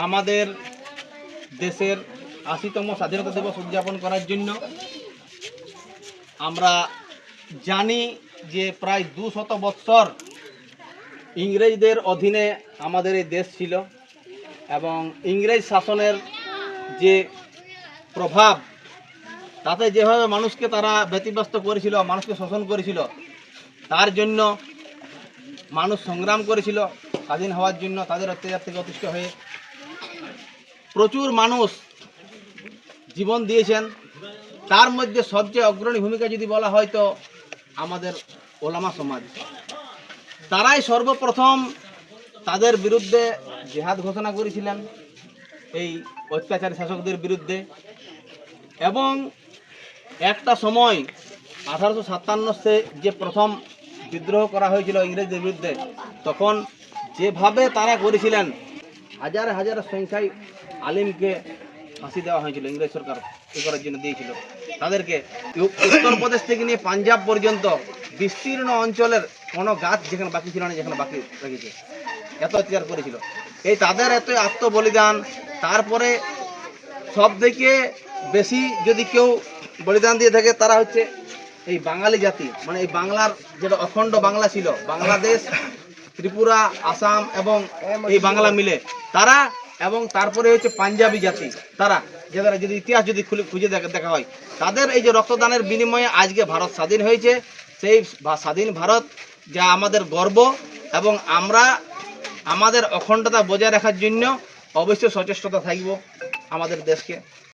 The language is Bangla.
আমাদের দেশের ৮০তম স্বাধীনতা দিবস উদযাপন করার জন্য আমরা জানি যে প্রায় ২০০ বৎসর ইংরেজদের অধীনে আমাদের এই দেশ ছিল এবং ইংরেজ শাসনের যে প্রভাব তাতে যেভাবে মানুষকে তারা ব্যতিব্যস্ত করেছিল, মানুষকে শোষণ করেছিল, তার জন্য মানুষ সংগ্রাম করেছিল স্বাধীন হওয়ার জন্য। তাদের অত্যাচার থেকে অতিষ্ঠ হয়ে প্রচুর মানুষ জীবন দিয়েছেন। তার মধ্যে সবচেয়ে অগ্রণী ভূমিকা যদি বলা হয় তো আমাদের ওলামা সমাজ। তারাই সর্বপ্রথম তাদের বিরুদ্ধে জেহাদ ঘোষণা করেছিলেন এই অত্যাচারী শাসকদের বিরুদ্ধে। এবং একটা সময় 1857 যে প্রথম বিদ্রোহ করা হয়েছিল ইংরেজদের বিরুদ্ধে, তখন যেভাবে তারা করেছিলেন হাজার হাজার সংখ্যায় আলিমকে ফাঁসি দেওয়া হয়েছিল। ইংরেজ সরকার এ করার জন্য দিয়েছিল তাদেরকে। উত্তরপ্রদেশ থেকে নিয়ে পাঞ্জাব পর্যন্ত বিস্তীর্ণ অঞ্চলের কোনো গাছ যেখানে বাকি ছিল না, যেখানে বাকি রেখেছে, এত অত্যাচার করেছিল। এই তাদের এত আত্মবলিদান, তারপরে সব থেকে বেশি যদি কেউ বলিদান দিয়ে থাকে তারা হচ্ছে এই বাঙালি জাতি। মানে এই বাংলার যেটা অখণ্ড বাংলা ছিল, বাংলাদেশ, ত্রিপুরা, আসাম এবং এই বাংলা মিলে তারা, এবং তারপরে হচ্ছে পাঞ্জাবি জাতি তারা, যারা যদি ইতিহাস যদি খুঁজে দেখা হয়, তাদের এই যে রক্তদানের বিনিময়ে আজকে ভারত স্বাধীন হয়েছে। সেই স্বাধীন ভারত যা আমাদের গর্ব, এবং আমরা আমাদের অখণ্ডতা বজায় রাখার জন্য অবশ্যই সচেষ্টতা থাকব আমাদের দেশকে।